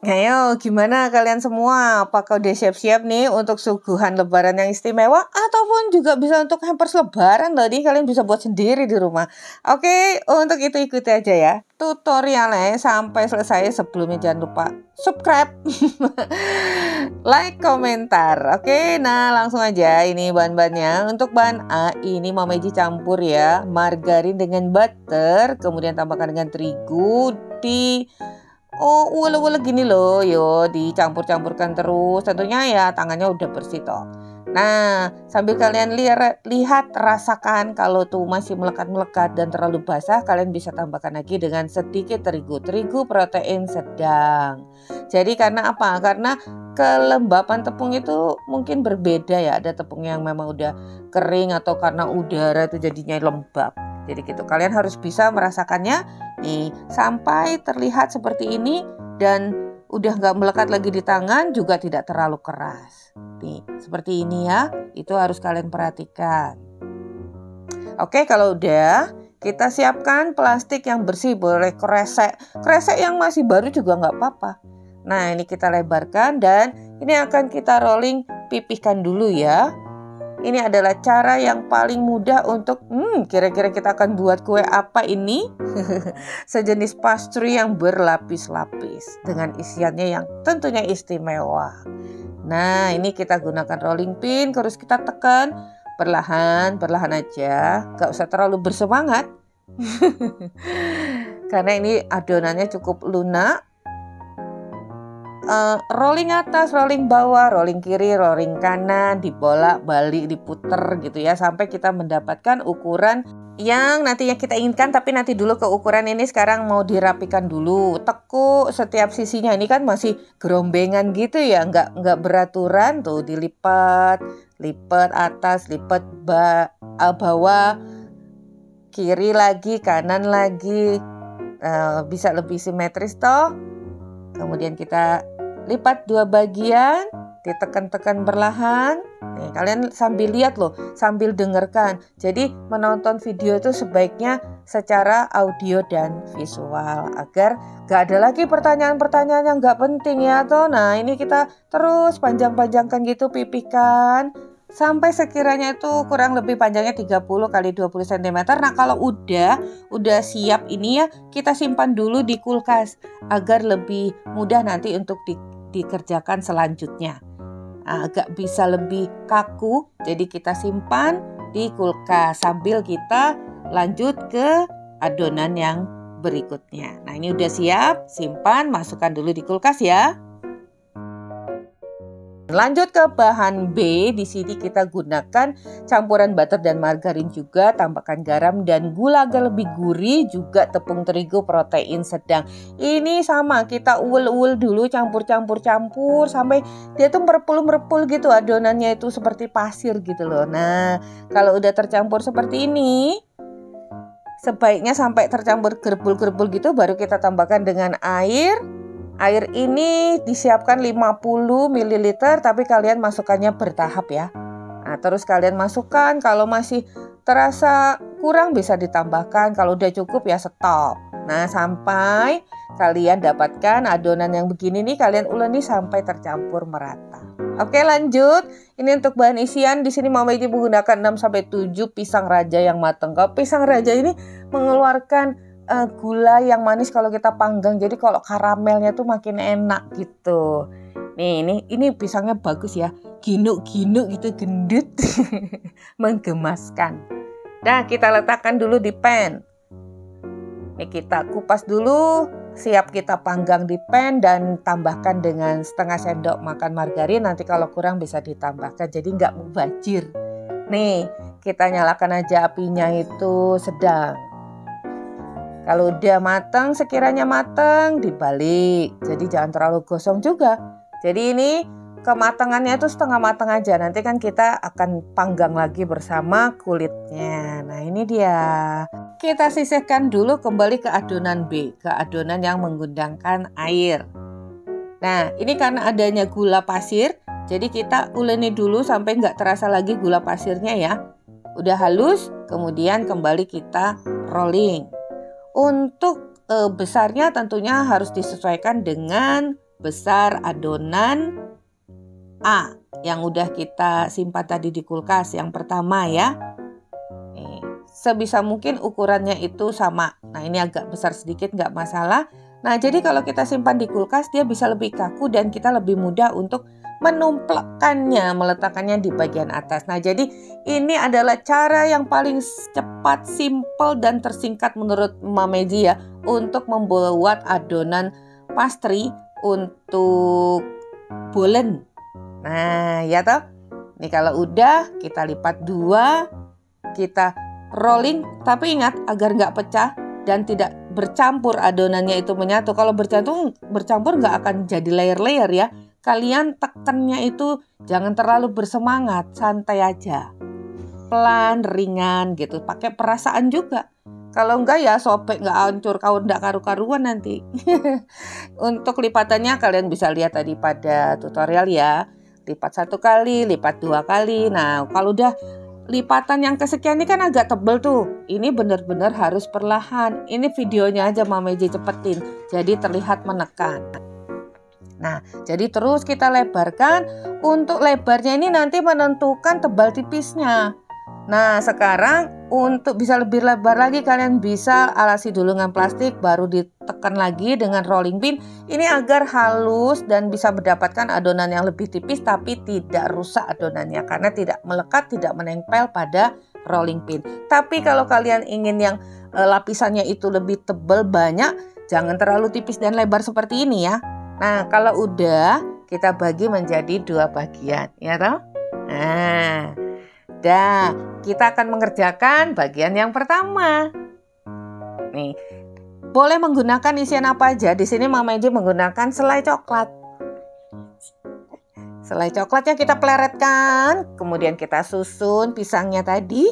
Ayo, gimana kalian semua? Apakah udah siap-siap nih untuk suguhan lebaran yang istimewa? Ataupun juga bisa untuk hampers lebaran tadi kalian bisa buat sendiri di rumah. Oke, untuk itu ikuti aja ya tutorialnya sampai selesai. Sebelumnya jangan lupa subscribe, like, komentar. Oke, nah langsung aja ini bahan-bahannya. Untuk bahan A ini Mama Iji campur ya margarin dengan butter, kemudian tambahkan dengan terigu di ulek-ulek gini loh, yo dicampur-campurkan terus. Tentunya ya tangannya udah bersih toh. Nah, sambil kalian lihat, rasakan kalau tuh masih melekat-melekat dan terlalu basah, kalian bisa tambahkan lagi dengan sedikit terigu. Terigu protein sedang. Jadi karena apa? Karena kelembapan tepung itu mungkin berbeda ya. Ada tepung yang memang udah kering atau karena udara itu jadinya lembab. Jadi gitu, kalian harus bisa merasakannya nih sampai terlihat seperti ini dan udah nggak melekat lagi di tangan, juga tidak terlalu keras. Nih, seperti ini ya. Itu harus kalian perhatikan. Oke, kalau udah, kita siapkan plastik yang bersih, boleh kresek. Kresek yang masih baru juga nggak apa-apa. Nah, ini kita lebarkan dan ini akan kita rolling, pipihkan dulu ya. Ini adalah cara yang paling mudah untuk kira-kira kita akan buat kue apa ini? Sejenis pastry yang berlapis-lapis dengan isiannya yang tentunya istimewa. Nah, ini kita gunakan rolling pin, terus kita tekan perlahan-perlahan aja, gak usah terlalu bersemangat. Karena ini adonannya cukup lunak. Rolling atas, rolling bawah, rolling kiri, rolling kanan, dibolak-balik, diputer gitu ya, sampai kita mendapatkan ukuran yang nantinya kita inginkan. Tapi nanti dulu ke ukuran ini, sekarang mau dirapikan dulu. Tekuk setiap sisinya, ini kan masih gerombengan gitu ya, nggak beraturan tuh, dilipat, lipat atas, lipat bawah, kiri lagi, kanan lagi, bisa lebih simetris toh. Kemudian kita lipat dua bagian, ditekan-tekan perlahan. Nih, kalian sambil lihat loh, sambil dengarkan. Jadi menonton video itu sebaiknya secara audio dan visual, agar gak ada lagi pertanyaan-pertanyaan yang gak penting ya toh. Nah, ini kita terus panjang-panjangkan gitu, pipihkan sampai sekiranya itu kurang lebih panjangnya 30 x 20 cm. Nah, kalau udah siap ini ya, kita simpan dulu di kulkas agar lebih mudah nanti untuk dikerjakan selanjutnya. Agak bisa lebih kaku, jadi kita simpan di kulkas sambil kita lanjut ke adonan yang berikutnya. Nah, ini udah siap, simpan, masukkan dulu di kulkas ya. Lanjut ke bahan B, di sini kita gunakan campuran butter dan margarin juga, tambahkan garam dan gula agar lebih gurih, juga tepung terigu protein sedang. Ini sama, kita uul dulu, campur sampai dia tuh merepul gitu, adonannya itu seperti pasir gitu loh. Nah, kalau udah tercampur seperti ini, sebaiknya sampai tercampur gerbul gitu, baru kita tambahkan dengan air. Air ini disiapkan 50 ml, tapi kalian masukkannya bertahap ya. Nah, terus kalian masukkan, kalau masih terasa kurang bisa ditambahkan, kalau udah cukup ya stop. Nah, sampai kalian dapatkan adonan yang begini nih, kalian uleni sampai tercampur merata. Oke, lanjut. Ini untuk bahan isian, di sini Mama Iji menggunakan 6-7 pisang raja yang matang. Kalau pisang raja ini mengeluarkan gula yang manis kalau kita panggang, jadi kalau karamelnya tuh makin enak gitu. Nih, ini pisangnya bagus ya, ginuk-ginuk gitu, gendut. Menggemaskan. Nah, kita letakkan dulu di pan. Nih, kita kupas dulu, siap kita panggang di pan dan tambahkan dengan setengah sendok makan margarin. Nanti kalau kurang bisa ditambahkan, jadi nggak mubazir. Nih, kita nyalakan aja apinya itu sedang. Kalau udah matang, sekiranya matang, dibalik. Jadi jangan terlalu gosong juga. Jadi ini kematangannya itu setengah matang aja. Nanti kan kita akan panggang lagi bersama kulitnya. Nah, ini dia. Kita sisihkan dulu, kembali ke adonan B, ke adonan yang menggunakan air. Nah, ini karena adanya gula pasir, jadi kita uleni dulu sampai nggak terasa lagi gula pasirnya ya. Udah halus, kemudian kembali kita rolling. Untuk besarnya tentunya harus disesuaikan dengan besar adonan A yang udah kita simpan tadi di kulkas yang pertama ya. Nih, sebisa mungkin ukurannya itu sama. Nah ini agak besar sedikit nggak masalah. Nah jadi kalau kita simpan di kulkas dia bisa lebih kaku dan kita lebih mudah untuk menumplekkannya, meletakkannya di bagian atas. Nah jadi ini adalah cara yang paling cepat, simple dan tersingkat menurut Mameji ya untuk membuat adonan pastry untuk bolen. Nah ya toh. Nih kalau udah kita lipat dua, kita rolling, tapi ingat agar nggak pecah dan tidak bercampur adonannya itu menyatu. Kalau bercampur nggak akan jadi layer-layer ya. Kalian tekannya itu jangan terlalu bersemangat, santai aja. Pelan, ringan gitu, pakai perasaan juga. Kalau enggak ya sobek, nggak hancur, kau enggak karu-karuan nanti. Untuk lipatannya kalian bisa lihat tadi pada tutorial ya. Lipat 1 kali, lipat 2 kali. Nah kalau udah lipatan yang kesekian ini kan agak tebel tuh. Ini benar-benar harus perlahan. Ini videonya aja Mameji cepetin, jadi terlihat menekan. Nah, jadi terus kita lebarkan. Untuk lebarnya ini nanti menentukan tebal tipisnya. Nah, sekarang untuk bisa lebih lebar lagi kalian bisa alasi dulu dengan plastik, baru ditekan lagi dengan rolling pin. Ini agar halus dan bisa mendapatkan adonan yang lebih tipis tapi tidak rusak adonannya karena tidak melekat, tidak menempel pada rolling pin. Tapi kalau kalian ingin yang lapisannya itu lebih tebal banyak, jangan terlalu tipis dan lebar seperti ini ya. Nah, kalau udah kita bagi menjadi 2 bagian, ya toh? Nah, kita akan mengerjakan bagian yang pertama. Nih, boleh menggunakan isian apa aja. Di sini Mameji menggunakan selai coklat. Selai coklatnya kita pleretkan, kemudian kita susun pisangnya tadi.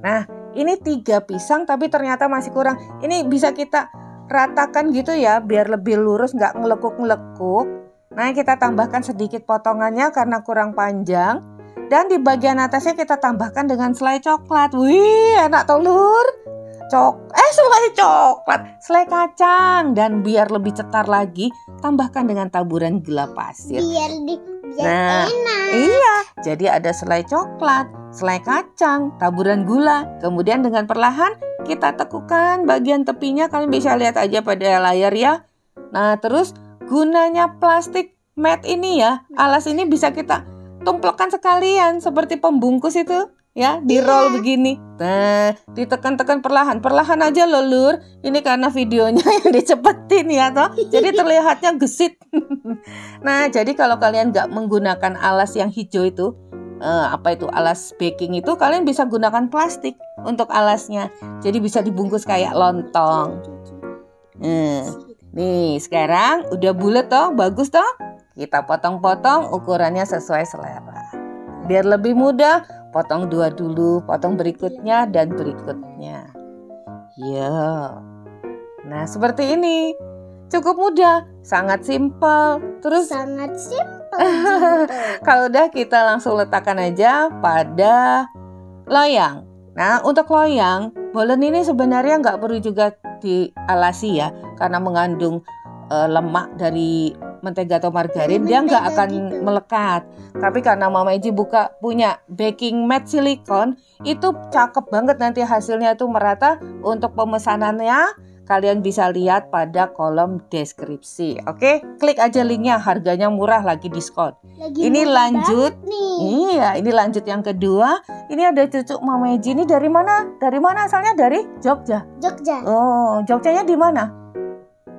Nah, ini 3 pisang tapi ternyata masih kurang. Ini bisa kita ratakan gitu ya biar lebih lurus, nggak ngelekuk-ngelekuk. Nah kita tambahkan sedikit potongannya karena kurang panjang. Dan di bagian atasnya kita tambahkan dengan selai coklat. Wih enak telur. Selai coklat, selai kacang. Dan biar lebih cetar lagi tambahkan dengan taburan gula pasir. Biar enak. Iya, jadi ada selai coklat, selai kacang, taburan gula. Kemudian dengan perlahan kita tekukan bagian tepinya, kalian bisa lihat aja pada layar ya. Nah terus gunanya plastik mat ini ya, alas ini bisa kita tumplekkan sekalian seperti pembungkus itu ya, di roll begini. Nah ditekan-tekan perlahan aja loh lur. Ini karena videonya yang dicepetin ya toh, jadi terlihatnya gesit. Nah jadi kalau kalian nggak menggunakan alas yang hijau itu, alas baking itu, kalian bisa gunakan plastik untuk alasnya. Jadi bisa dibungkus kayak lontong. Nih sekarang udah bulat toh, bagus toh. Kita potong-potong ukurannya sesuai selera. Biar lebih mudah, potong 2 dulu, potong berikutnya dan berikutnya. Ya. Nah seperti ini. Cukup mudah, sangat simpel. Terus sangat simpel. Kalau udah kita langsung letakkan aja pada loyang. Nah untuk loyang, bolen ini sebenarnya nggak perlu juga dialasi ya, karena mengandung lemak dari mentega atau margarin, dia nggak akan melekat. Tapi karena Mameji punya baking mat silikon, itu cakep banget nanti hasilnya itu merata. Untuk pemesanannya kalian bisa lihat pada kolom deskripsi. Oke, klik aja linknya, harganya murah, lagi diskon. Ini lanjut nih. Iya, ini lanjut yang kedua. Ini ada cucuk Mameji, ini dari mana? Dari mana asalnya? Dari Jogja. Oh, Jogjanya di mana?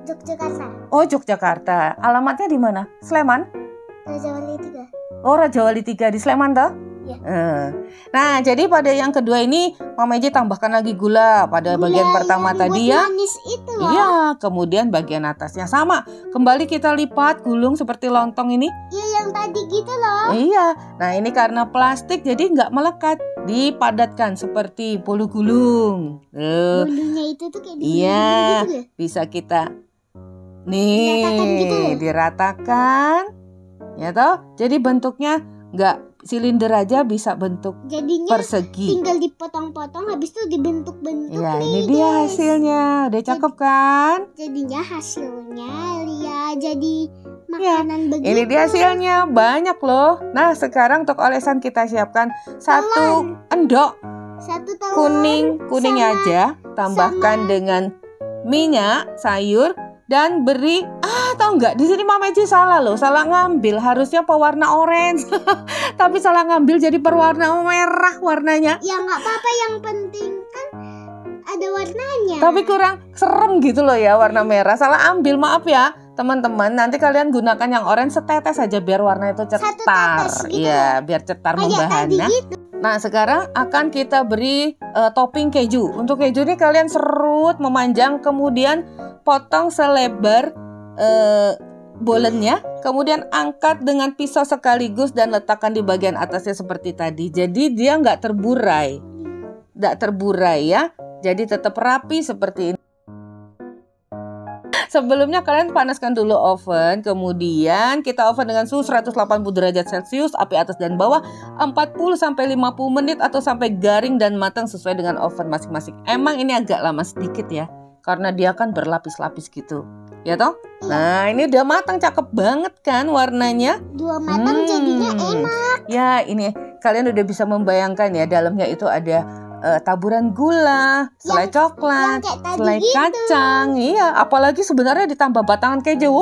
Yogyakarta. Oh, Yogyakarta. Alamatnya di mana? Sleman? Rajawali 3. Oh, Rajawali 3 di Sleman toh? Ya. Nah, jadi pada yang kedua ini Mameji tambahkan lagi gula pada bagian pertama tadi ya. Manis itu loh. Iya, kemudian bagian atasnya sama. Kembali kita lipat gulung seperti lontong ini. Iya, yang tadi gitu loh. Iya. Nah, ini karena plastik jadi nggak melekat. Dipadatkan seperti bolu gulung. Bolunya itu tuh kayak iya, gitu ya? Bisa kita nih diratakan. Ya toh? Jadi bentuknya nggak silinder aja, bisa bentuk jadinya persegi. Tinggal dipotong-potong, habis itu dibentuk-bentuk. Ya, ini dia hasilnya. Udah cakep kan? Jadinya hasilnya ya jadi makanan begitu. Ini dia hasilnya, banyak loh. Nah, sekarang untuk olesan kita siapkan 1 endok Satu telur. kuningnya sama- aja. Tambahkan dengan minyak, sayur, dan beri. Tahu nggak? Di sini Mama Eci salah loh, salah ngambil. Harusnya pewarna orange, tapi salah ngambil jadi berwarna merah warnanya. Ya nggak apa-apa, yang penting kan ada warnanya. Tapi kurang serem gitu loh ya warna merah. Salah ambil, maaf ya teman-teman. Nanti kalian gunakan yang orange setetes aja biar warna itu cetar. tetes gitu Iya, biar cetar kayak tadi membahana. gitu. Nah, sekarang akan kita beri topping keju. Untuk keju ini kalian serut memanjang, kemudian potong selebar bolennya, kemudian angkat dengan pisau sekaligus dan letakkan di bagian atasnya seperti tadi. Jadi dia nggak terburai ya. Jadi tetap rapi seperti ini. Sebelumnya kalian panaskan dulu oven, kemudian kita oven dengan suhu 180 derajat Celcius, api atas dan bawah 40-50 menit atau sampai garing dan matang sesuai dengan oven masing-masing. Emang ini agak lama sedikit ya, karena dia kan berlapis-lapis gitu. Ya toh? Nah, ini udah matang, cakep banget kan warnanya? Dua matang jadinya enak. Ya, ini kalian udah bisa membayangkan ya, dalamnya itu ada taburan gula, selai coklat, yang kayak tadi selai gitu. kacang. Iya, apalagi sebenarnya ditambah batangan keju.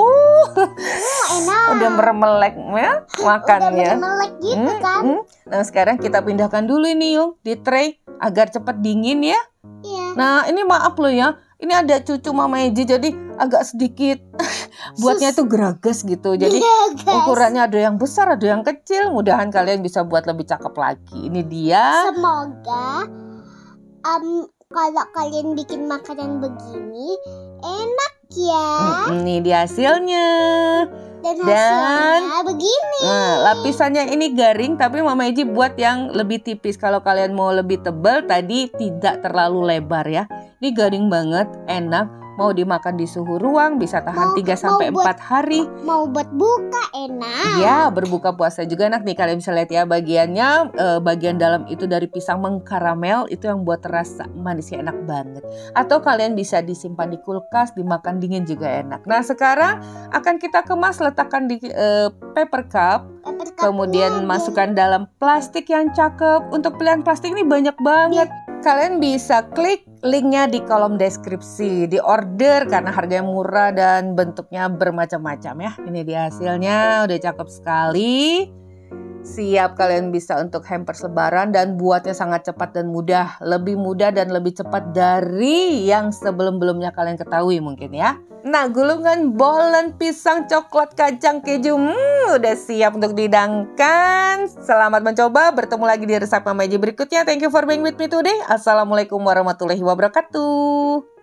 Enak. Udah meremelek ya makannya. Udah melek gitu kan. Nah, sekarang kita pindahkan dulu ini Yung di tray agar cepat dingin ya. Iya. Nah, ini maaf loh ya. Ini ada cucu Mama Eji, jadi agak sedikit buatnya itu geragas gitu. Jadi Iya, guys. ukurannya ada yang besar, ada yang kecil. Mudahan kalian bisa buat lebih cakep lagi. Ini dia. Semoga kalau kalian bikin makanan begini enak ya. Ini dia hasilnya. Dan hasilnya begini. Nah, lapisannya ini garing, tapi Mama Eji buat yang lebih tipis. Kalau kalian mau lebih tebal, tadi tidak terlalu lebar ya. Ini garing banget, enak. Mau dimakan di suhu ruang, bisa tahan 3-4 hari. Mau buat buka enak. Ya, berbuka puasa juga enak nih. Kalian bisa lihat ya bagiannya, bagian dalam itu dari pisang mengkaramel, itu yang buat rasa manisnya enak banget. Atau kalian bisa disimpan di kulkas, dimakan dingin juga enak. Nah, sekarang akan kita kemas, letakkan di paper cup. Kemudian masukkan dalam plastik yang cakep. Untuk pilihan plastik ini banyak banget. Kalian bisa klik linknya di kolom deskripsi. Di order karena harganya murah dan bentuknya bermacam-macam ya. Ini dia hasilnya, udah cakep sekali. Siap kalian bisa untuk hampers lebaran dan buatnya sangat cepat dan mudah. Lebih mudah dan lebih cepat dari yang sebelum-belumnya kalian ketahui mungkin ya. Nah, gulungan bolen pisang coklat kacang keju udah siap untuk dihidangkan. Selamat mencoba, bertemu lagi di resep Mama Eji berikutnya. Thank you for being with me today. Assalamualaikum warahmatullahi wabarakatuh.